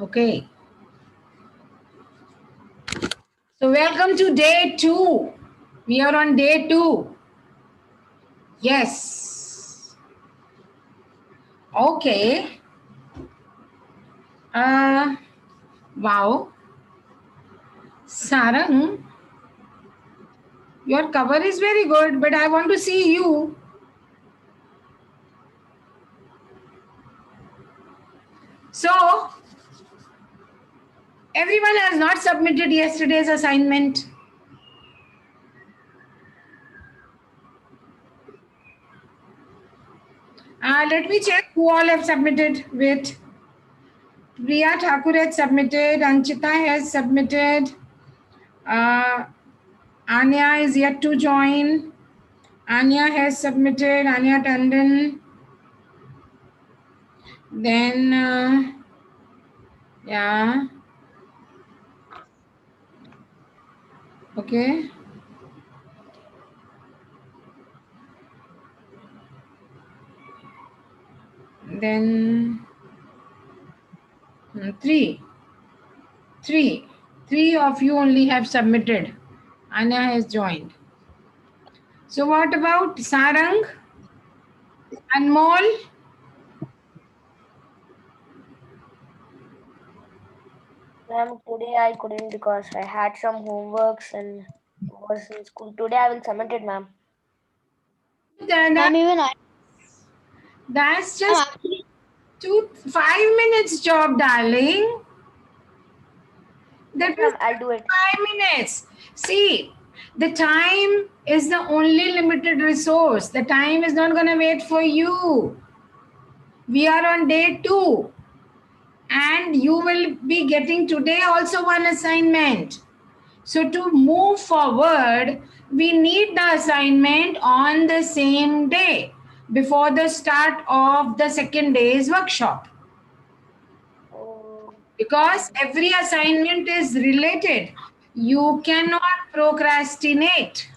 Okay. So welcome to day 2. We are on day 2. Yes. Okay. Wow. Sarang, your cover is very good, but I want to see you. So, everyone has not submitted yesterday's assignment. Let me check who all have submitted. Wait. Priya Thakur has submitted. Anchita has submitted. Anya is yet to join. Anya has submitted. Anya Tandon. Then, yeah. Okay. Then, three. Three of you only have submitted. Anya has joined. So what about Sarang? Anmol? Ma'am, today I couldn't because I had some homeworks and was in school. Today I will submit it, ma'am. That, Even I. that's just 5 minutes job, darling. That Yes, ma'am, is I'll do it. 5 minutes. See, the time is the only limited resource. The time is not going to wait for you. We are on day 2. And you will be getting today also one assignment. So to move forward, we need the assignment on the same day before the start of the second day's workshop. Oh, Because every assignment is related. You cannot procrastinate.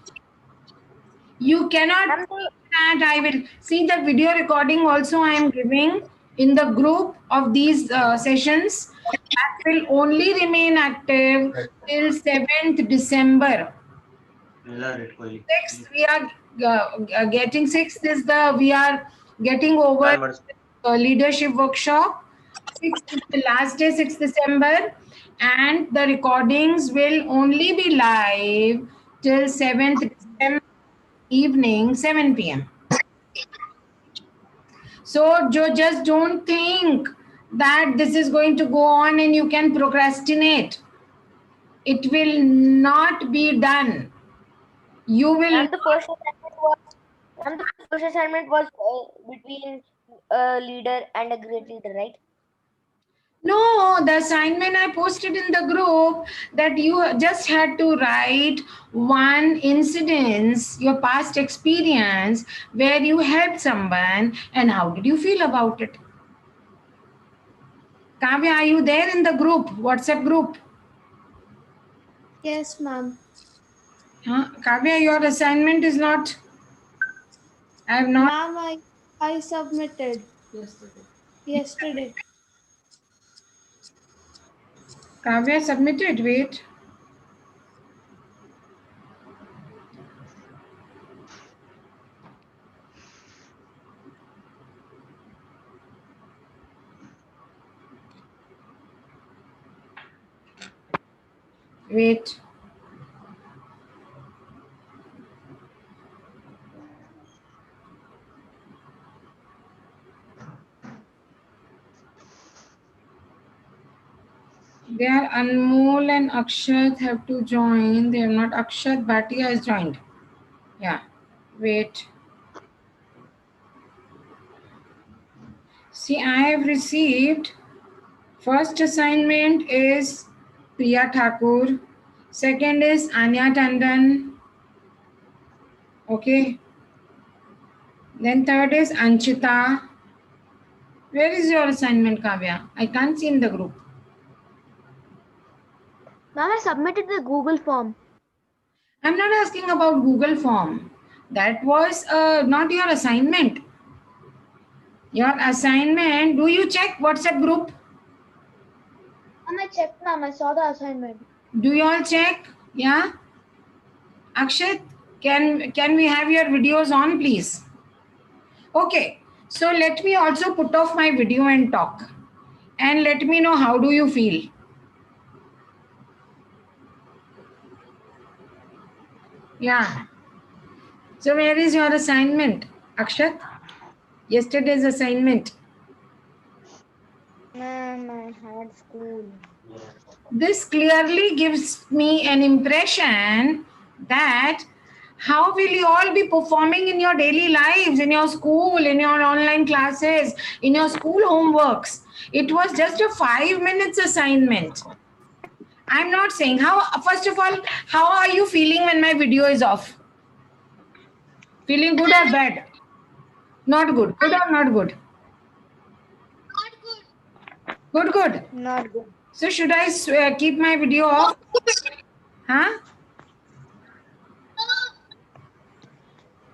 You cannot ma'am, think that I will see the video recording also I am giving in the group of these sessions that will only remain active till 7th December. 6th we are getting 6th is the we are getting over leadership workshop. 6th is the last day, 6th December, and the recordings will only be live till 7th December evening 7 p.m. So just don't think that this is going to go on and you can procrastinate. It will not be done. You will ma'am, the first assignment was between a leader and a great leader, right? no, the assignment I posted in the group that you just had to write one incidence, your past experience where you helped someone and how did you feel about it? Kavya, are you there in the group, WhatsApp group? Yes, ma'am. Huh? Kavya, your assignment is not, I have not. Ma'am, I submitted yesterday. Kavya submitted, wait. Wait. They are Anmol and Akshat have to join. They have not. Akshat Bhatia has joined. Yeah. Wait. See, I have received first assignment is Priya Thakur. Second is Anya Tandon. Okay. Then third is Anchita. Where is your assignment, Kavya? I can't see in the group. Ma'am, I submitted the Google form. I'm not asking about Google form. That was not your assignment. Your assignment, do you check WhatsApp group? Ma'am, I checked, ma'am. I saw the assignment. Do you all check? Yeah. Akshat, can we have your videos on, please? Okay. So let me also put off my video and talk. And let me know how do you feel. Yeah. So where is your assignment, Akshat? Yesterday's assignment. Ma'am, I had school. This clearly gives me an impression that how will you all be performing in your daily lives, in your school, in your online classes, in your school homeworks. It was just a 5 minutes assignment. I'm not saying how, first of all, how are you feeling when my video is off? Feeling good or bad? Not good. Good or not good? Good, good. Not good. So should I keep my video off? Huh?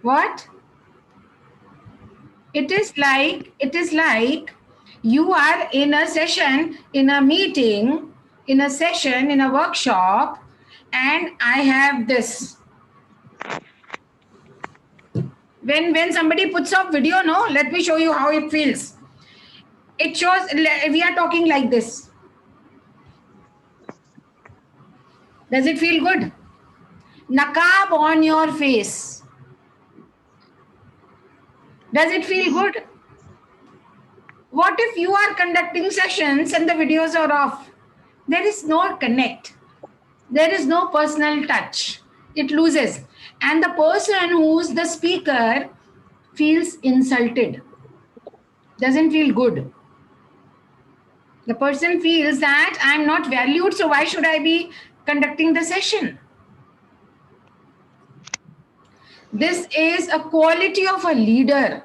What? It is like you are in a session, in a meeting, in a session, in a workshop, and I have this. When somebody puts up video, no, let me show you how it feels. It shows we are talking like this. Does it feel good? Nakab on your face. Does it feel good? What if you are conducting sessions and the videos are off? There is no connect. There is no personal touch. It loses. And the person who's the speaker feels insulted. Doesn't feel good. The person feels that I'm not valued, so why should I be conducting the session? This is a quality of a leader.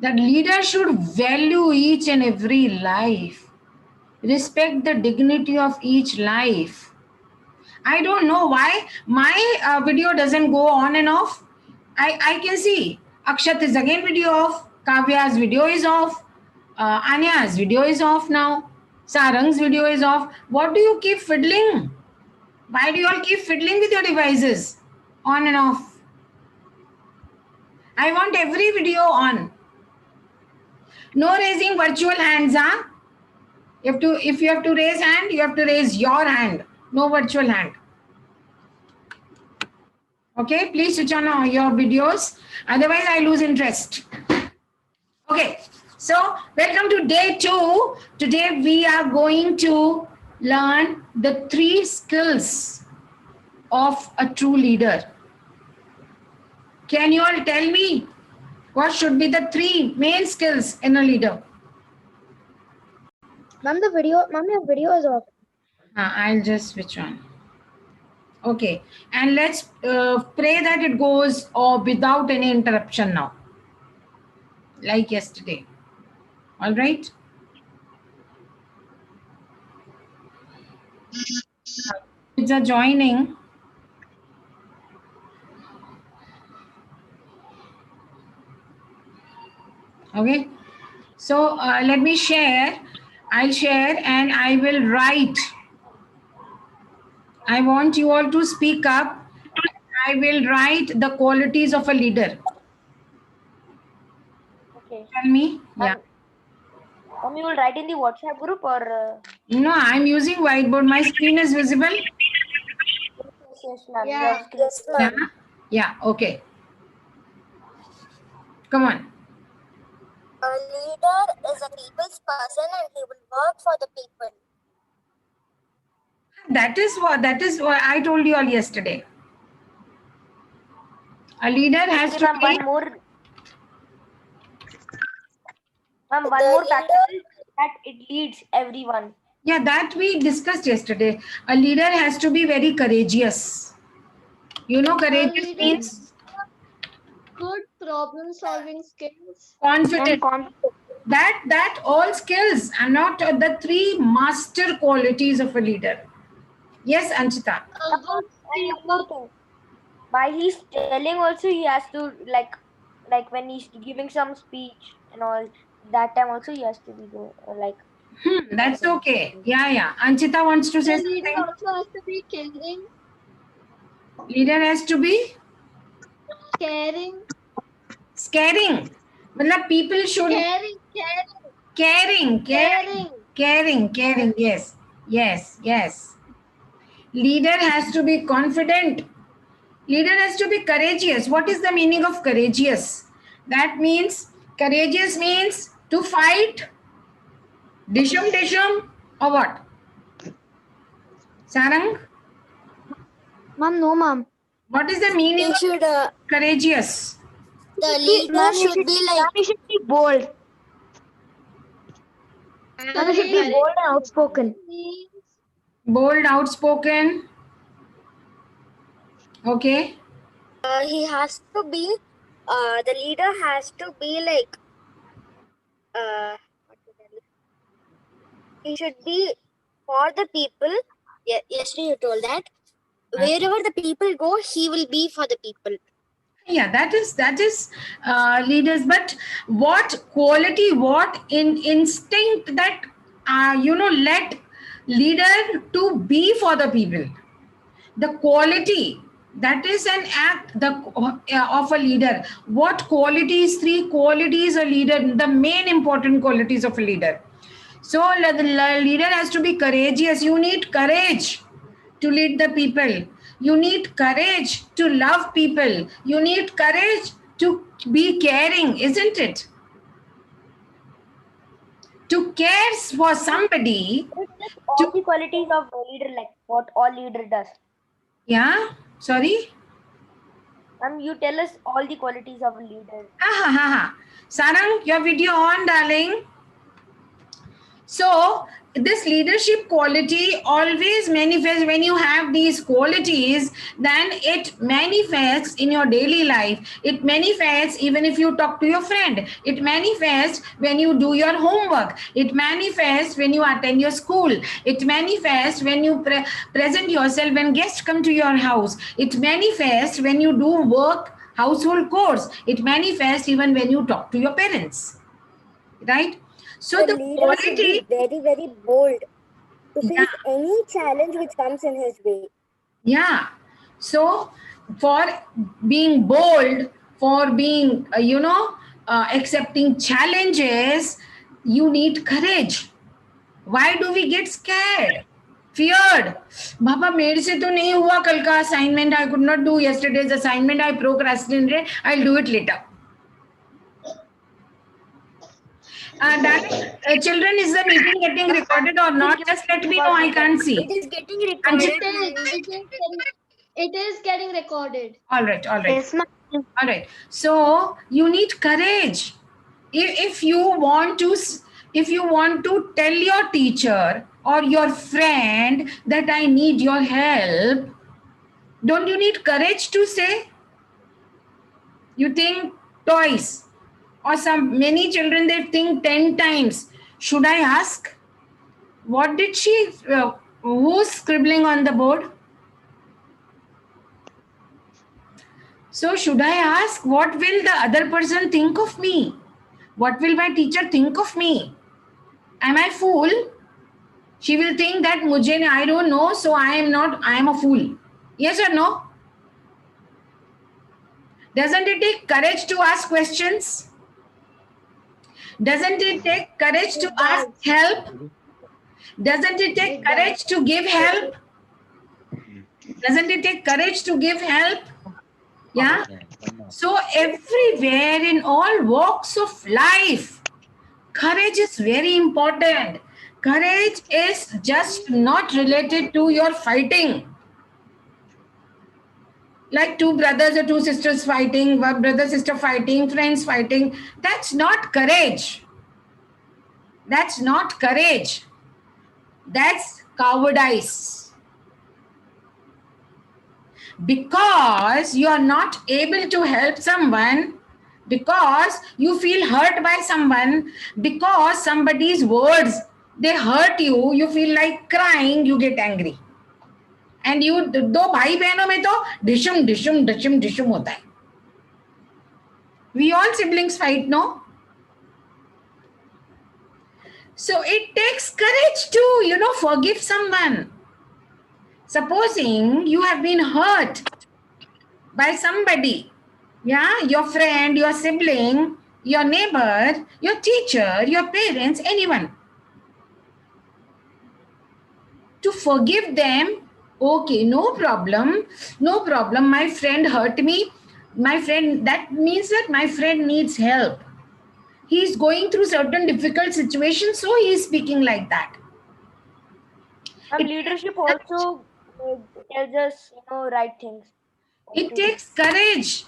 That leader should value each and every life, respect the dignity of each life. I don't know why my video doesn't go on and off. I can see Akshat is again video off, Kavya's video is off, Anya's video is off now, Sarang's video is off. What do you keep fiddling? Why do you all keep fiddling with your devices on and off? I want every video on. No raising virtual hands, huh? If you have to raise hand, you have to raise your hand. No virtual hand. Okay, please switch on your videos. Otherwise, I lose interest. Okay, so welcome to day 2. Today we are going to learn the 3 skills of a true leader. Can you all tell me what should be the 3 main skills in a leader? Ma'am, your video is off. I'll just switch on. Okay, and let's pray that it goes without any interruption now, like yesterday. All right. Kids are joining. Okay, so let me share. I'll share and I will write. I want you all to speak up. I will write the qualities of a leader. Okay. Tell me. Yeah. You will write in the WhatsApp group or? No, I'm using whiteboard. My screen is visible. Yes, ma'am. Yeah. Yes, Yeah. Yeah. Okay. Come on. A leader is a people's person and he will work for the people. That is what I told you all yesterday. A leader has to be. One more. Ma'am, one The more leader- factor is that it leads everyone. Yeah, that we discussed yesterday. A leader has to be very courageous. You know, courageous leader- means Good problem solving skills. confident. That all skills are not the 3 master qualities of a leader. Yes, Anchita. A good speaker. While he's telling also he has to like when he's giving some speech and all that time also he has to be like That's okay. Yeah. Anchita wants to say The leader something. also has to be caring. Leader has to be Caring. caring. मतलब people should Caring. caring. Yes. Leader has to be confident. Leader has to be courageous. What is the meaning of courageous? That means courageous means to fight. Dishum, or what? Sarang, Ma'am, no, ma'am. what is the meaning He of should, courageous? the leader should be like, Ma'am, you should be bold. Ma'am, you should be bold and outspoken. Bold, outspoken. Okay. he has to be, the leader has to be like, what to tell you? He should be for the people. Yesterday you told that wherever the people go, he will be for the people. Yeah, that is leaders. But what quality, what instinct that let leader to be for the people. The quality, that is an act of a leader. What qualities? 3 qualities a leader, the main important qualities of a leader. So the leader has to be courageous. You need courage to lead the people. You need courage to love people. You need courage to be caring, isn't it? To care for somebody. All the qualities of a leader, like what all leader does. Yeah, sorry. You tell us all the qualities of a leader. Sarang, your video on, darling. So this leadership quality always manifests. When you have these qualities, then it manifests in your daily life. It manifests even if you talk to your friend. It manifests when you do your homework. It manifests when you attend your school. It manifests when you present yourself when guests come to your house. It manifests when you do work, household chores. It manifests even when you talk to your parents, right? So the leader should be quality, very, very bold to face Yeah. any challenge which comes in his way. yeah. So for being bold, for being accepting challenges, you need courage. Why do we get scared, feared? Baba, मेरे से तो नहीं हुआ कल का assignment. I could not do yesterday's assignment. I procrastinated. I'll do it later. Darling, children, is the meeting getting recorded or not? Just let me know. I can't see. It is getting recorded. It is getting recorded. All right. Yes, ma'am. All right. So you need courage. If you want to tell your teacher or your friend that I need your help, don't you need courage to say? You think twice. Or many children, they think 10 times. Should I ask? What did she? Who's scribbling on the board? So should I ask, what will the other person think of me? What will my teacher think of me? Am I fool? She will think that I don't know, so I am a fool. Yes or no? Doesn't it take courage to ask questions? Doesn't it take courage to ask help? Doesn't it take courage to give help? Doesn't it take courage to give help? Yeah. So everywhere in all walks of life, courage is very important. Courage is just not related to your fighting. Like 2 brothers or 2 sisters fighting, brother, sister fighting, friends fighting. That's not courage. That's not courage. That's cowardice. Because you are not able to help someone, because you feel hurt by someone, because somebody's words, they hurt you, you feel like crying, you get angry. And you, दो भाई बहनों में तो डिशम होता है. We all siblings fight, no? So it takes courage to, forgive someone. Supposing you have been hurt by somebody, yeah, your friend, your sibling, your neighbor, your teacher, your parents, anyone. To forgive them, okay, no problem, my friend hurt me, that means that my friend needs help. He's going through certain difficult situations, so he's speaking like that. Leadership also tells us, right things. It takes courage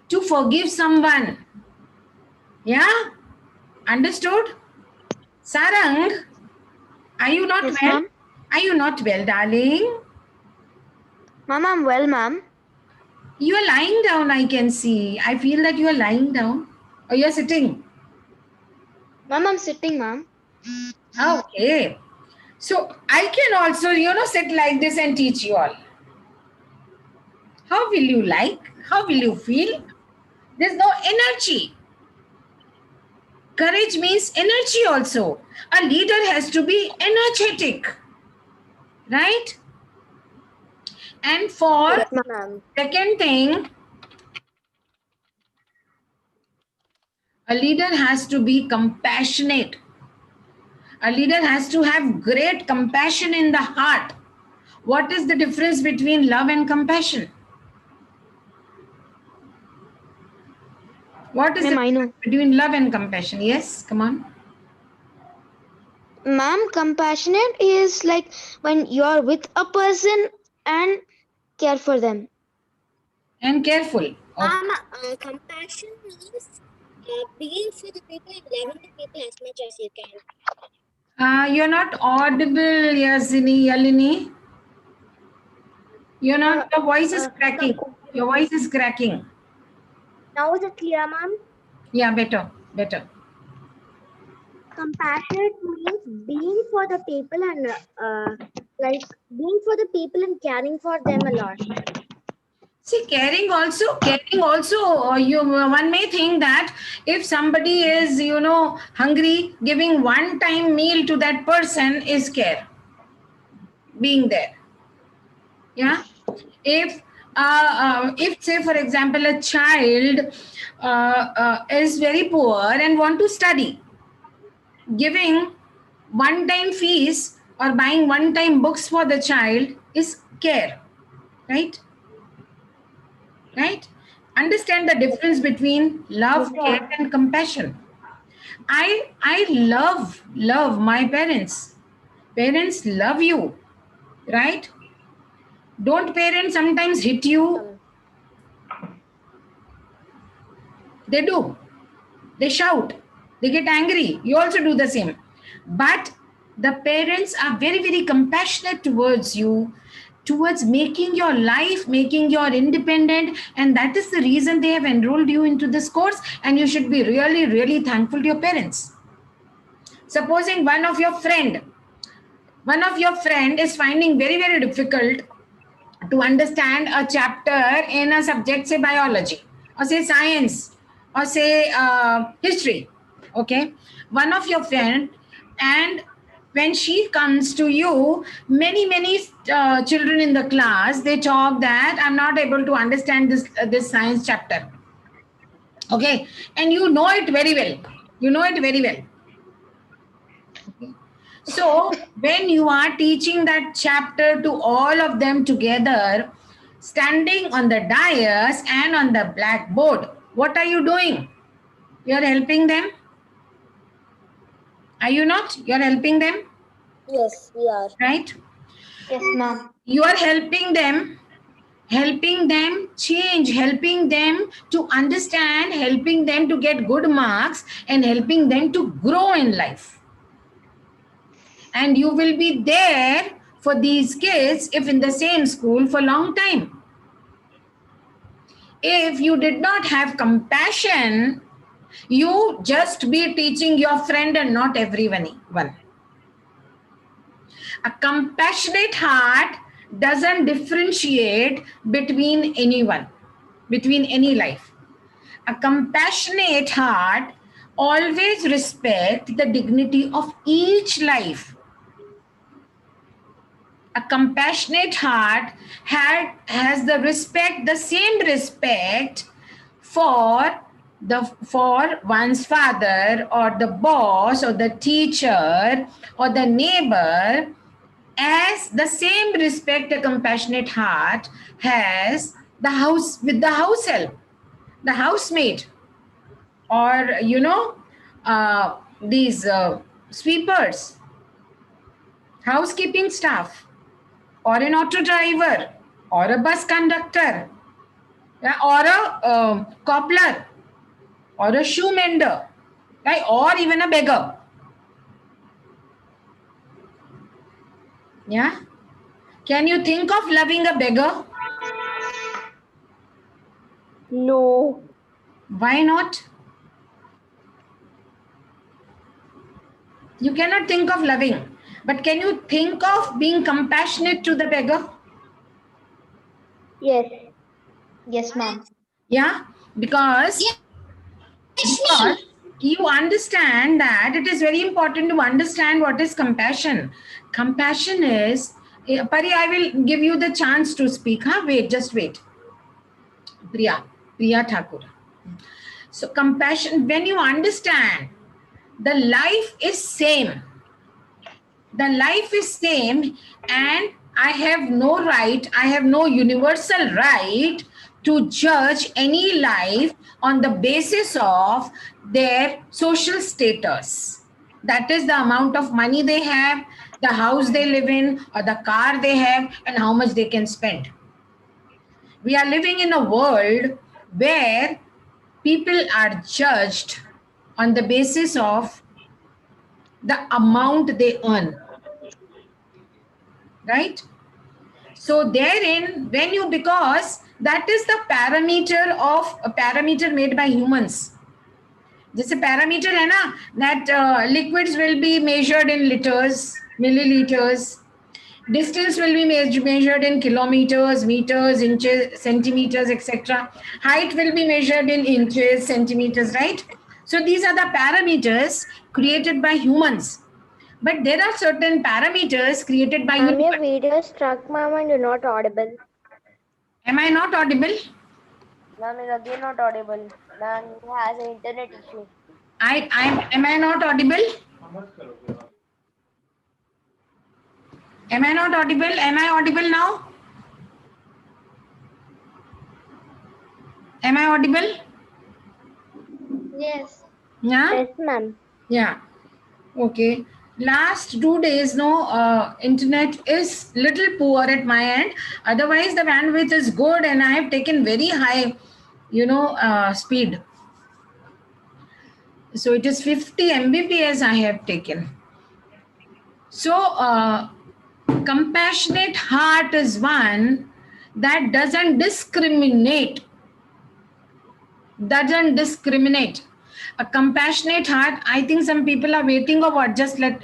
to forgive someone. Yeah? Understood? Sarang, are you not Yes, well? ma'am. Are you not well, darling? Ma'am, I'm well, ma'am. You are lying down, I can see. I feel that you are lying down. Or you're sitting. Ma'am, I'm sitting, ma'am. Okay. So I can also, sit like this and teach you all. How will you like? How will you feel? There's no energy. Courage means energy also. A leader has to be energetic. Right? And for Yes, ma'am. second thing, a leader has to be compassionate. A leader has to have great compassion in the heart. What is the difference between love and compassion? What is Ma'am, the I know. difference between love and compassion? Yes, come on. Ma'am, compassionate is like when you're with a person and care for them. And careful. Okay. Ma'am, compassion means being for the people and loving the people as much as you can. You're not audible, Yalini. You're not, your voice is cracking. Your voice is cracking. Now is it clear, ma'am? Yeah, better. Compassionate means being for the people and like being for the people and caring for them a lot. See, caring also, one may think that if somebody is, hungry, giving one-time meal to that person is care. Being there. Yeah. If say for example a child is very poor and want to study, giving one-time fees or buying one-time books for the child is care, right? Understand the difference between love, care and compassion. I love my parents. Parents love you, right? Don't parents sometimes hit you? They do. They shout. They get angry. You also do the same. But the parents are very, very compassionate towards you, towards making your life, making you independent. And that is the reason they have enrolled you into this course. And you should be really, really thankful to your parents. Supposing one of your friend is finding very, very difficult to understand a chapter in a subject, say biology, or say science, or say history, okay? One of your friend, and when she comes to you, many children in the class, they talk that I'm not able to understand this science chapter, okay? And you know it very well. So when you are teaching that chapter to all of them together, standing on the dais and on the blackboard, what are you doing? You are helping them? Are you not? You are helping them? Yes, we are. Right? Yes, ma'am. You are helping them change, helping them to understand, helping them to get good marks, and helping them to grow in life. And you will be there for these kids if in the same school for a long time. If you did not have compassion, you just be teaching your friend and not everyone. A compassionate heart doesn't differentiate between anyone, between any life. A compassionate heart Always respect the dignity of each life. A compassionate heart has the same respect for one's father or the boss or the teacher or the neighbor, as the same respect a compassionate heart has the house help, the housemaid, or these sweepers, housekeeping staff, or an auto driver, or a bus conductor, yeah, or a cobbler, or a shoe mender, right? Or even a beggar. Yeah. Can you think of loving a beggar? No. Why not? You cannot think of loving, but can you think of being compassionate to the beggar? Yes. Yes, ma'am. Yeah, because you understand that it is very important to understand what is compassion. Compassion is, Pari, I will give you the chance to speak. Huh? Wait, just wait. Priya Thakur. So compassion, when you understand the life is same, and I have no universal right to judge any life on the basis of their social status. That is the amount of money they have, the house they live in, or the car they have, and how much they can spend. We are living in a world where people are judged on the basis of the amount they earn, right? So therein, because that is the parameter of a parameter made by humans. This a parameter है ना, that liquids will be measured in liters, milliliters. Distance will be measured in kilometers, meters, inches, centimeters, etc. Height will be measured in inches, centimeters, right? So these are the parameters created by humans. But there are certain parameters created by Ma'am, your universe. video is struck, ma'am, and you're not audible. Am I not audible? Ma'am is again not audible. Ma'am has an internet issue. Am I not audible? Am I not audible? Am I audible now? Am I audible? Yes. Yeah? Yes, ma'am. Yeah. Okay. Last 2 days, no, internet is little poor at my end. Otherwise, the bandwidth is good, and I have taken very high, speed. So it is 50 Mbps I have taken. So compassionate heart is one that doesn't discriminate. A compassionate heart, I think some people are waiting, or what? Just let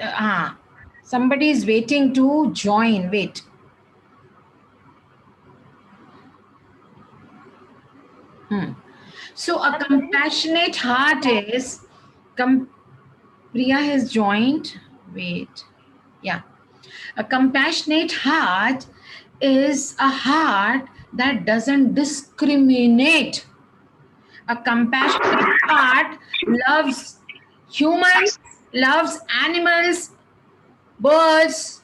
somebody is waiting to join. Wait. So a compassionate heart is Priya has joined. Wait. Yeah. A compassionate heart is a heart that doesn't discriminate. A compassionate heart loves humans, loves animals, birds,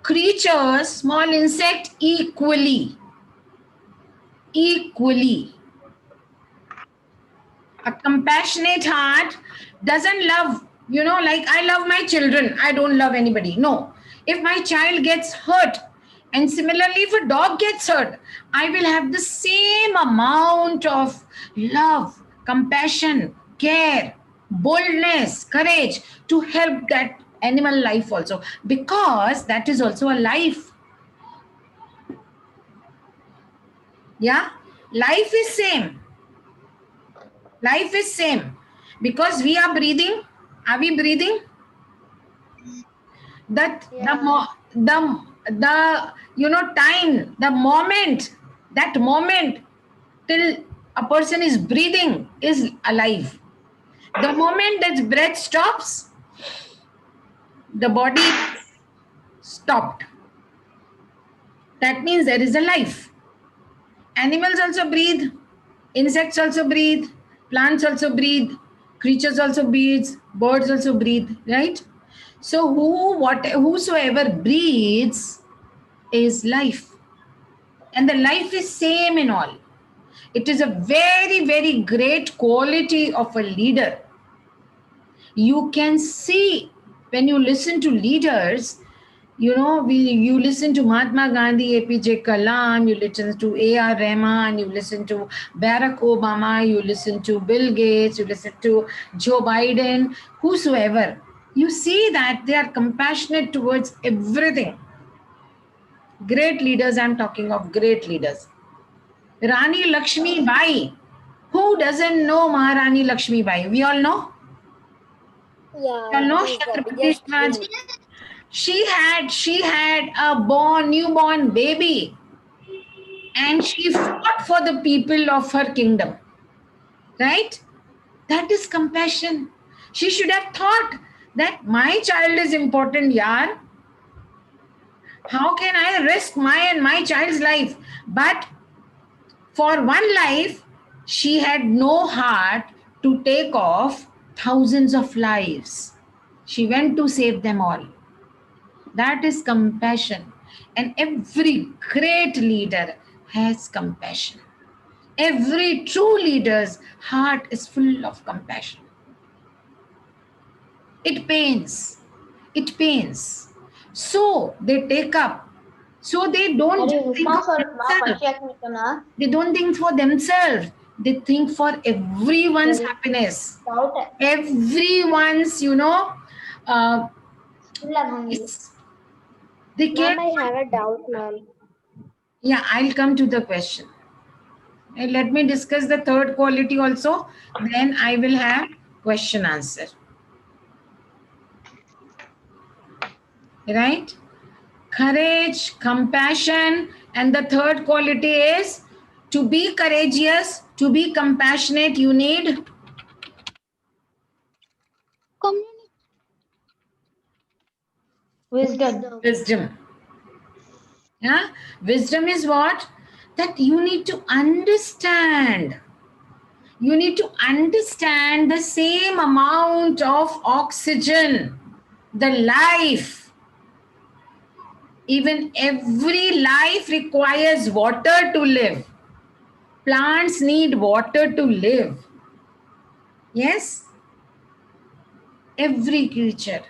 creatures, small insect equally. A compassionate heart doesn't love, like I love my children, I don't love anybody. No. If my child gets hurt, and similarly, if a dog gets hurt, I will have the same amount of love, compassion, care, boldness, courage to help that animal life also, because that is also a life. Yeah, life is same. Life is same, because we are breathing. Are we breathing? That Yeah. the time, that moment till a person is breathing is alive. The moment that breath stops, the body stopped. That means there is a life. Animals also breathe, insects also breathe, plants also breathe, creatures also breathe, birds also breathe, right? So whosoever breathes is life. And the life is same in all. It is a very, very great quality of a leader. You can see when you listen to leaders, you listen to Mahatma Gandhi, APJ Kalam, you listen to A.R. Rahman, you listen to Barack Obama, you listen to Bill Gates, you listen to Joe Biden, whosoever. You see that they are compassionate towards everything. Great leaders, I'm talking of great leaders. Rani Lakshmi Bai. Who doesn't know Maharani Lakshmi Bai? We all know. Yeah, You all know she's the Chhatrapati biggest Shivaji. queen. She had a newborn baby, and she fought for the people of her kingdom. Right? That is compassion. She should have thought that my child is important, yaar. How can I risk my child's life? But for one life, she had no heart to take off thousands of lives. She went to save them all. That is compassion. And every great leader has compassion. Every true leader's heart is full of compassion. It pains. It pains. So they take up. So they don't just think of themselves. They don't think for themselves. They think for everyone's happiness. Everyone's, they care. Ma'am, I have a doubt, ma'am. Yeah, I'll come to the question. And let me discuss the third quality also. Then I will have question answer. Right? Courage, compassion, and the third quality is to be courageous, to be compassionate, you need wisdom. Yeah? Wisdom is what? That you need to understand. You need to understand the same amount of oxygen, the life. Even every life requires water to live. Plants need water to live. Yes? Every creature.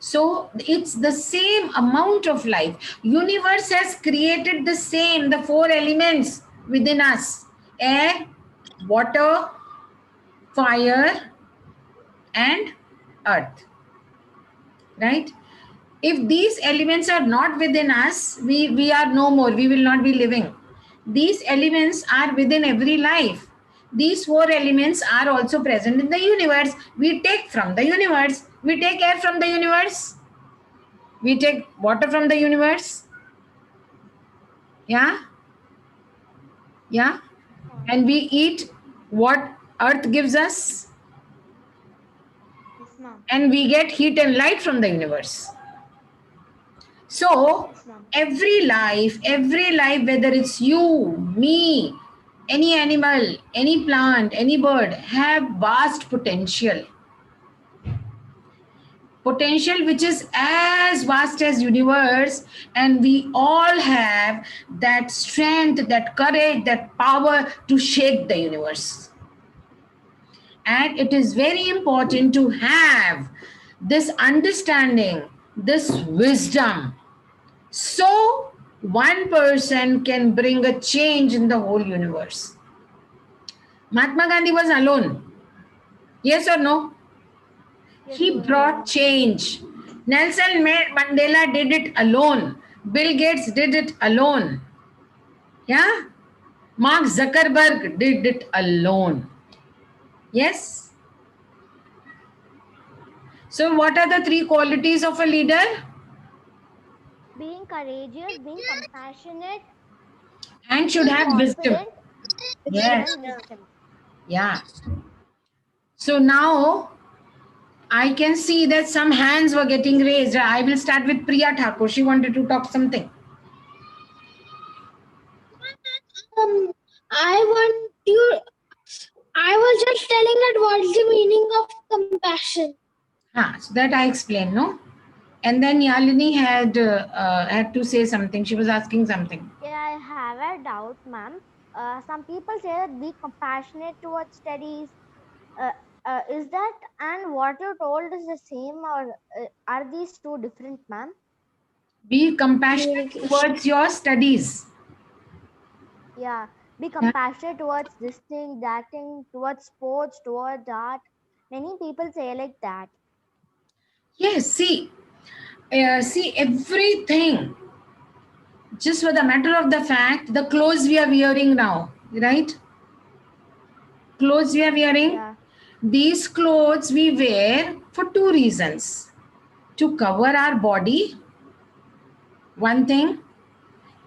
So it's the same amount of life. Universe has created the four elements within us: air, water, fire, and earth. Right? If these elements are not within us, we are no more. We will not be living. These elements are within every life. These four elements are also present in the universe. We take from the universe. We take air from the universe. We take water from the universe. Yeah? Yeah? And we eat what earth gives us. And we get heat and light from the universe. So, every life, whether it's you, me, any animal, any plant, any bird, have vast potential. Potential which is as vast as universe, and we all have that strength, that courage, that power to shake the universe. And it is very important to have this understanding, this wisdom, so one person can bring a change in the whole universe. Mahatma Gandhi was alone. Yes or no? He brought change. Nelson Mandela did it alone. Bill Gates did it alone. Yeah? Mark Zuckerberg did it alone. Yes? So what are the three qualities of a leader? Being courageous, being compassionate, And should have wisdom. confident, Yes. and wisdom. Yeah. So now I can see that some hands were getting raised. I will start with Priya Thakur. She wanted to talk something. I was just telling that what's the meaning of compassion? So that I explained, no? And then Yalini had to say something. She was asking something. Yeah, I have a doubt, ma'am. Some people say that be compassionate towards studies. Uh, is that and what you told is the same, or are these two different, ma'am? Be compassionate towards your studies. Yeah, be Yeah. compassionate towards this thing, that thing, towards sports, towards art. Many people say like that. Yes, see everything. Just for the matter of the fact, the clothes we are wearing now, right? Clothes we are wearing. Yeah. These clothes we wear for two reasons: to cover our body, one thing,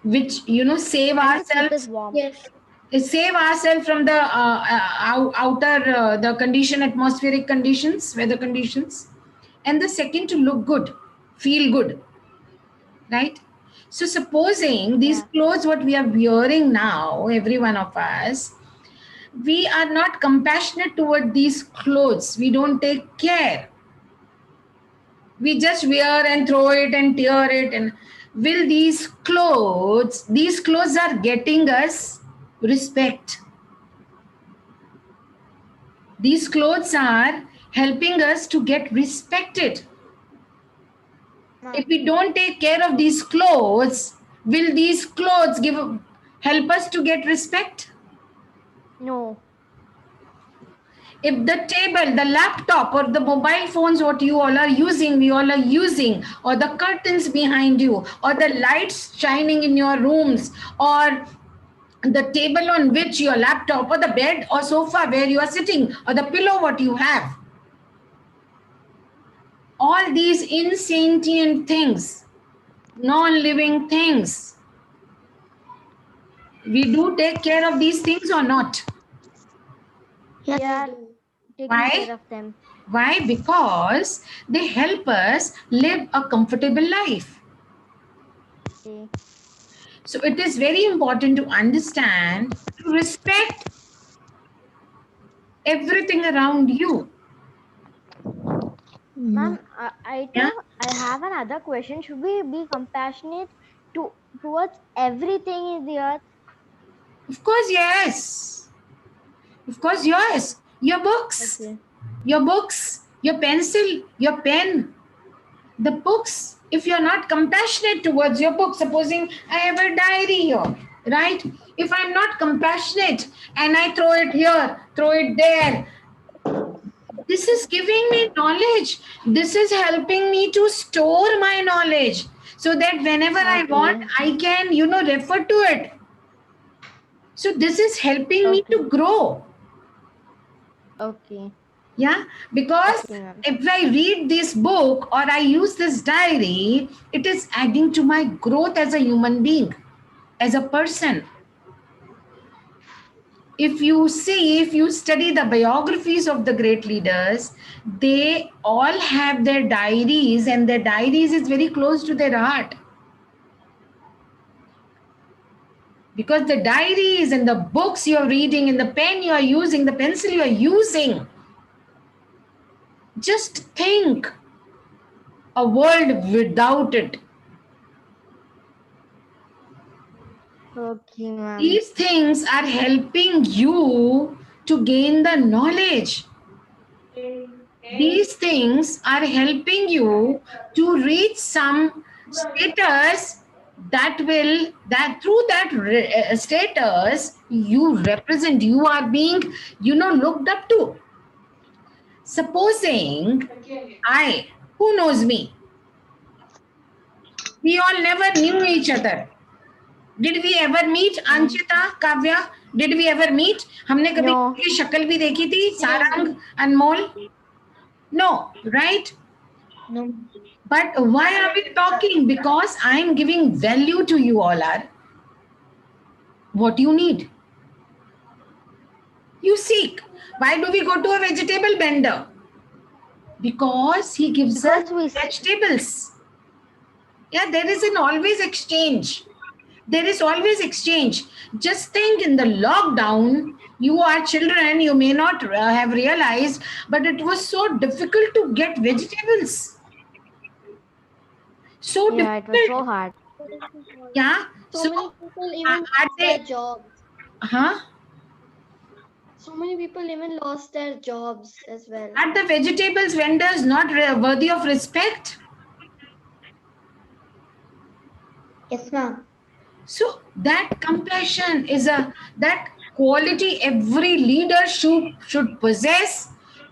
which save And to keep ourselves, us warm. Yes. save ourselves from the outer the condition, atmospheric conditions, weather conditions, and the second, to look good, feel good, right? So supposing these Yeah. clothes what we are wearing now, every one of us, we are not compassionate toward these clothes, we don't take care, we just wear and throw it and tear it, and will these clothes are getting us respect? These clothes are helping us to get respected. If we don't take care of these clothes, will these clothes help us to get respect? No. If the table, the laptop, or the mobile phones, what you all are using, we all are using, or the curtains behind you, or the lights shining in your rooms, or the table on which your laptop, or the bed or sofa where you are sitting, or the pillow what you have, all these insentient things, non-living things, we do take care of these things or not? Yes. We are taking Why? care of them. Why? Because they help us live a comfortable life. Okay. So it is very important to understand, to respect everything around you. Ma'am, Yeah? I have another question. Should we be compassionate towards everything in the earth? Of course, yes. Of course, yes. Your books, Okay. your pencil, your pen, the books. If you're not compassionate towards your book, supposing I have a diary here, right? If I'm not compassionate and I throw it here, throw it there, this is giving me knowledge. This is helping me to store my knowledge so that whenever I want, I can, refer to it. So this is helping me Okay. to grow. Okay. Yeah, because Okay, ma'am. if I read this book or I use this diary, it is adding to my growth as a human being, as a person. If you study the biographies of the great leaders, they all have their diaries, and their diaries is very close to their heart. Because the diaries and the books you're reading and the pen you're using, the pencil you're using, just think a world without it. Okay, ma'am. These things are helping you to gain the knowledge. These things are helping you to reach some status that through that status you represent, you are being, looked up to. Supposing who knows me? We all never knew each other. Did we ever meet? Anchita, Kavya, did we ever meet? हमने कभी No. की शक्ल भी देखी थी? सारंग, अनमोल? No, right? No. But why are we talking? Because I'm giving value to you all are what you need. You seek. Why do we go to a vegetable vendor? Because he gives us Because we vegetables. Yeah, there is an always exchange. There is always exchange. Just think, in the lockdown, you are children, you may not have realized, but it was so difficult to get vegetables. So yeah, it was difficult. so hard. Yeah. So So many people are even lost they? their jobs. Huh? So many people even lost their jobs as well. Are the vegetables vendors not worthy of respect? Yes, ma'am. So that compassion is that quality every leader should possess,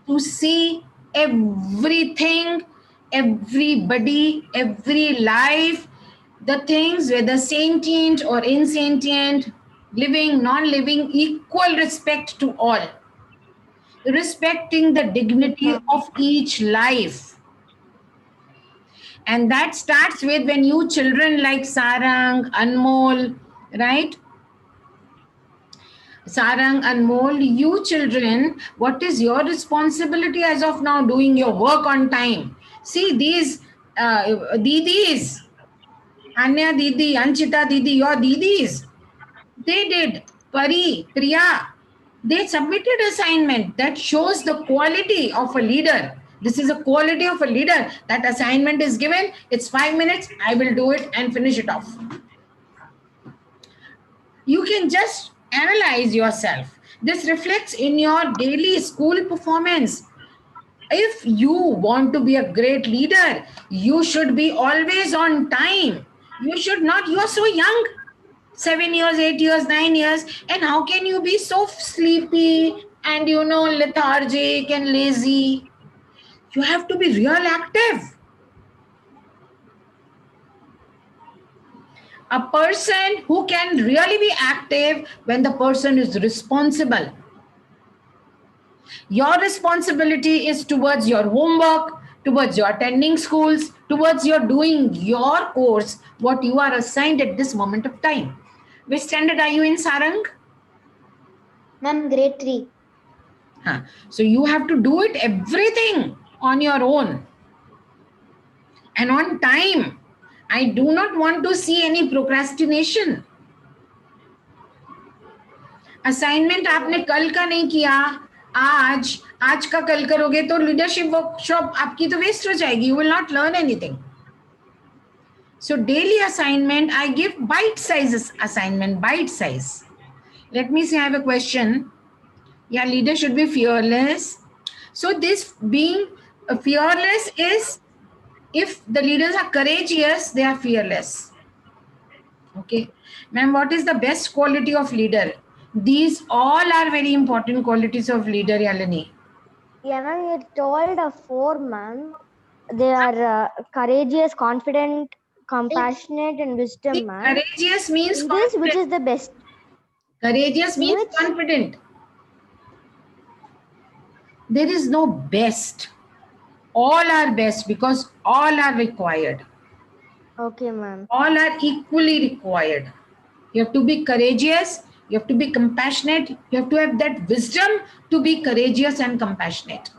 to see everything, everybody, every life, the things, whether sentient or insentient, living, non-living, equal respect to all, respecting the dignity ma'am. of each life. And that starts with when you children like Sarang, Anmol, right? Sarang, Anmol, you children, what is your responsibility as of now? Doing your work on time. See these Didis, Anya Didi, Anchita Didi, your Didis, they did. Pari, Priya, they submitted assignment that shows the quality of a leader. This is a quality of a leader. That assignment is given, it's 5 minutes, I will do it and finish it off. You can just analyze yourself. This reflects in your daily school performance. If you want to be a great leader, you should be always on time. You should not, you are so young, 7 years, 8 years, 9 years, and how can you be so sleepy and lethargic and lazy? You have to be real active. A person who can really be active when the person is responsible. Your responsibility is towards your homework, towards your attending schools, towards your doing your course, what you are assigned at this moment of time. Which standard are you in, Sarang? Ma'am, grade 3. Huh. So you have to do it everything on your own and on time. I do not want to see any procrastination. Assignment आपने कल का नहीं किया, आज आज का कल करोगे तो लीडरशिप वर्कशॉप आपकी तो वेस्ट हो जाएगी. You will not learn anything. So daily assignment, I give bite sizes assignment, bite size. Let me see, I have a question. Yeah, leader should be fearless. So this being fearless is, if the leaders are courageous, they are fearless. Okay. Ma'am, what is the best quality of leader? These all are very important qualities of leader, Yalini. Yeah, ma'am, you told 4, ma'am. They are courageous, confident, compassionate, and wisdom, ma'am. Courageous means In this, which confident. is the best? Courageous means Which? confident. There is no best. All are best because all are required. Okay, ma'am. All are equally required. You have to be courageous. You have to be compassionate. You have to have that wisdom to be courageous and compassionate.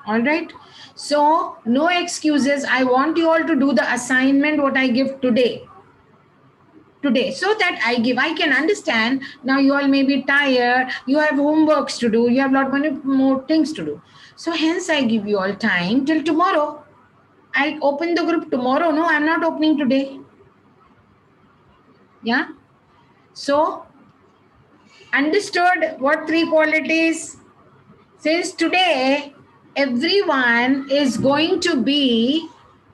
All right. So no excuses. I want you all to do the assignment what I give today. So that I can understand. Now you all may be tired, you have homeworks to do, you have lot many more things to do. So hence I give you all time till tomorrow. I'll open the group tomorrow. No, I'm not opening today. Yeah. So understood what 3 qualities? Since today everyone is going to be,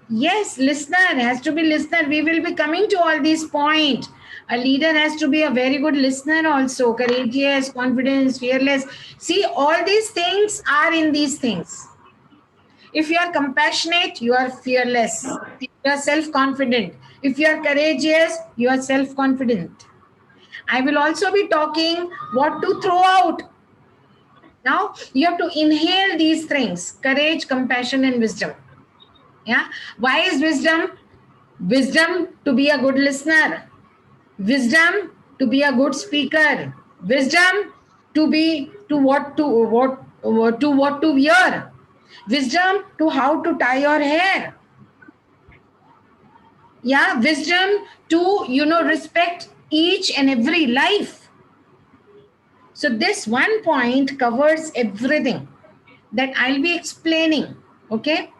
yes, listener, has to be listener. We will be coming to all these points. A leader has to be a very good listener also, courageous, confident, fearless. See, all these things are in these things. If you are compassionate, you are fearless. If you are self-confident. If you are courageous, you are self-confident. I will also be talking what to throw out. Now, you have to inhale these things: courage, compassion, and wisdom. Yeah. Why is wisdom? Wisdom to be a good listener. Wisdom to be a good speaker. Wisdom to be to what to wear. Wisdom to how to tie your hair. Yeah, wisdom to respect each and every life. So this one point covers everything that I'll be explaining. Okay.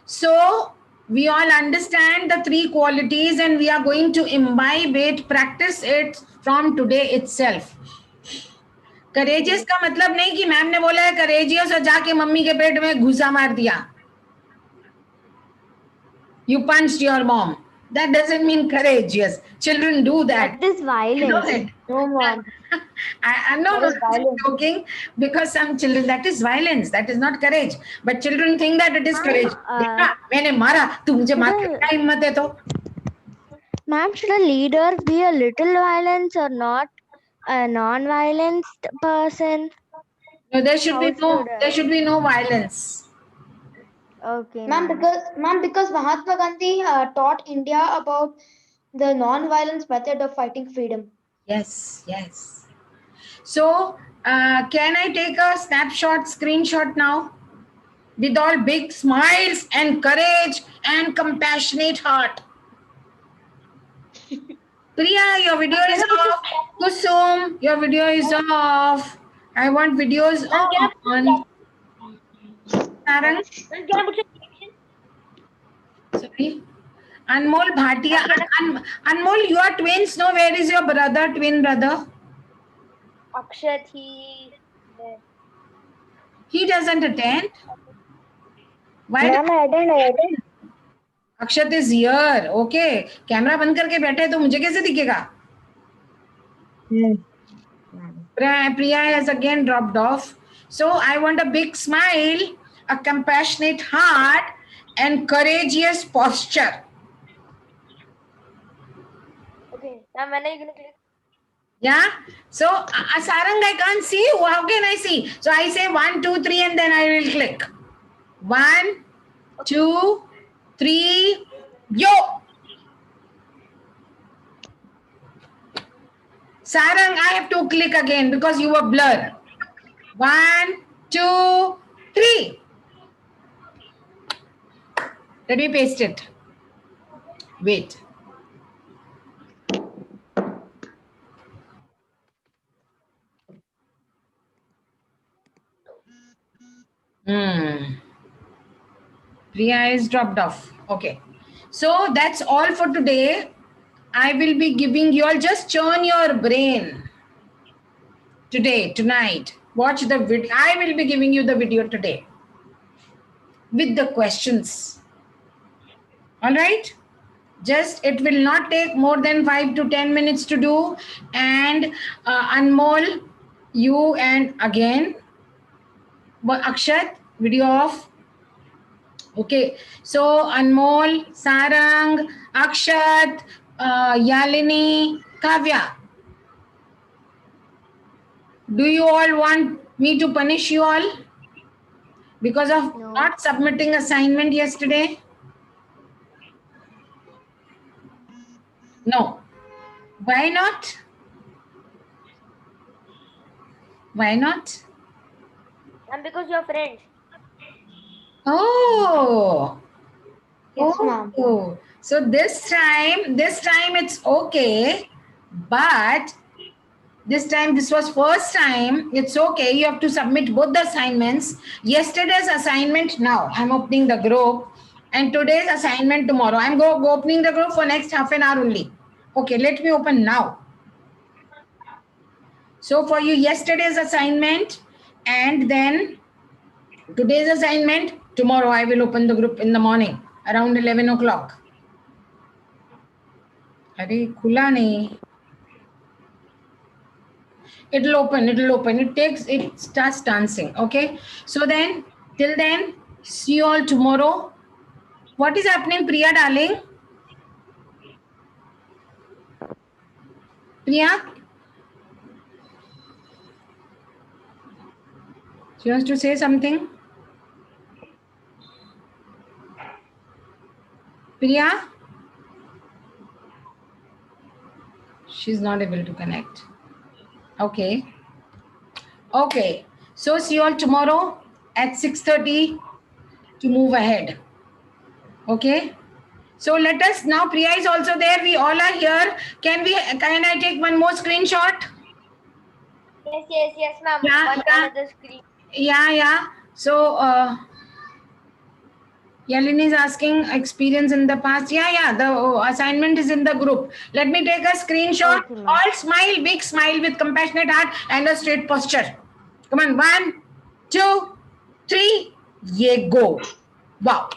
So we all understand the three qualities and we are going to imbibe it, practice it from today itself. Courageous का मतलब नहीं कि ma'am ने बोला है courageous और जाके mummy के पेट में घुसा मार दिया. You punched your mom. That doesn't mean courageous. Children do that. That is violence. No, ma'am. I'm not That is violence. joking because some children, that is violence. That is not courage. But children think that it is courage. देखा, मैंने मारा, तू मुझे मार के क्या हिम्मत है तो? Ma'am, should a leader be a little violence or not a non-violent person? No, there should be How there should should be no violence. Okay, Ma'am, because Mahatma Gandhi taught India about the non-violence method of fighting freedom. Yes, yes. So, can I take a screenshot now? With all big smiles and courage and compassionate heart. Priya, your video is off. Kusum, your video is off. I want videos on. Sarang? Sorry. Anmol Bhatia. Anmol, you are twins. No, where is your twin brother? Akshat, He doesn't attend. Why? Ma'am, I attend. Akshat is here. Okay. Camera बंद करके बैठे तो मुझे कैसे दिखेगा? Priya has again dropped off. So I want a big smile, a compassionate heart, and courageous posture. Okay. Ma'am, when are you going to click? Yeah. So Sarang, I can't see you. How can I see? So I say 1, 2, 3, and then I will click. 1, 2, 3, yo. Sarang, I have to click again because you were blurred. 1, 2, 3. Let me paste it. Wait. Priya is dropped off. Okay. So that's all for today. I will be giving you all, just churn your brain today, tonight. Watch the video. I will be giving you the video today with the questions. All right. Just, it will not take more than 5 to 10 minutes to do. And Anmol, you and again, Akshat, video off. Okay, so Anmol, Sarang, Akshat, Yalini, Kavya. Do you all want me to punish you all because of not submitting assignment yesterday? No. Why not? Why not? Ma'am, because you're friends. Oh. Yes, ma'am. Oh. So this time it's okay, but this time, this was first time, it's okay. You have to submit both the assignments. Yesterday's assignment now, I'm opening the group, and today's assignment tomorrow. I'm go opening the group for next half an hour only. Okay, let me open now. So for you, yesterday's assignment, and then today's assignment, tomorrow I will open the group in the morning, around 11 o'clock. Arey, khula nahi. It'll open. It starts dancing. Okay. So then, till then, see you all tomorrow. What is happening, Priya, darling? Priya? She wants to say something. Priya? She's not able to connect. Okay. Okay. So see you all tomorrow at 6:30 to move ahead. Okay. So let us now. Priya is also there. We all are here. Can I take one more screenshot? Yes, ma'am. Yeah, One yeah. another screen. Yeah. So Yalini is asking experience in the past. Yeah. The assignment is in the group. Let me take a screenshot. Okay, ma'am. All smile, big smile with compassionate heart and a straight posture. Come on, 1, 2, 3. Ye go. Wow.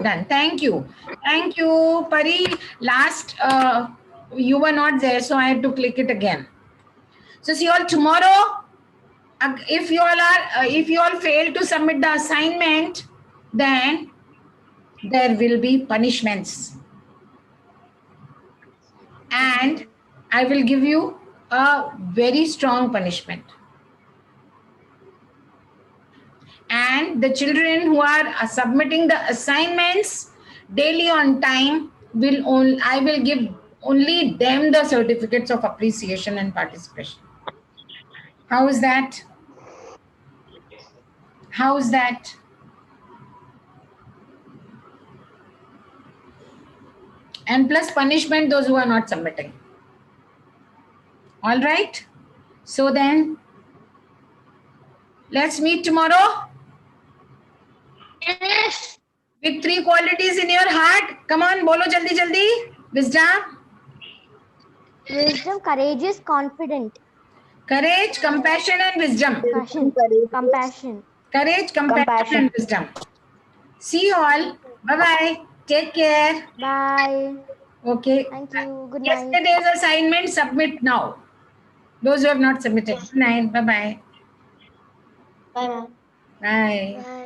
Done. Thank you. Thank you, Pari. Last, you were not there, so I had to click it again. So see you all tomorrow. If you all fail to submit the assignment, then there will be punishments, and I will give you a very strong punishment. And the children who are submitting the assignments daily on time I will give only them the certificates of appreciation and participation. How is that? And plus punishment those who are not submitting. All right, so then let's meet tomorrow. Yes. With 3 qualities in your heart. Come on, bolo jaldi. Wisdom, Wisdom, courageous, confident. courage, compassion, and wisdom. Compassion. Courage, compassion, and wisdom. See you all. Bye-bye. Take care. Bye. Okay. Thank you. Good night. Yesterday's assignment, submit now. Those who have not submitted. Good night. Bye-bye. Bye, ma'am. Bye. Bye.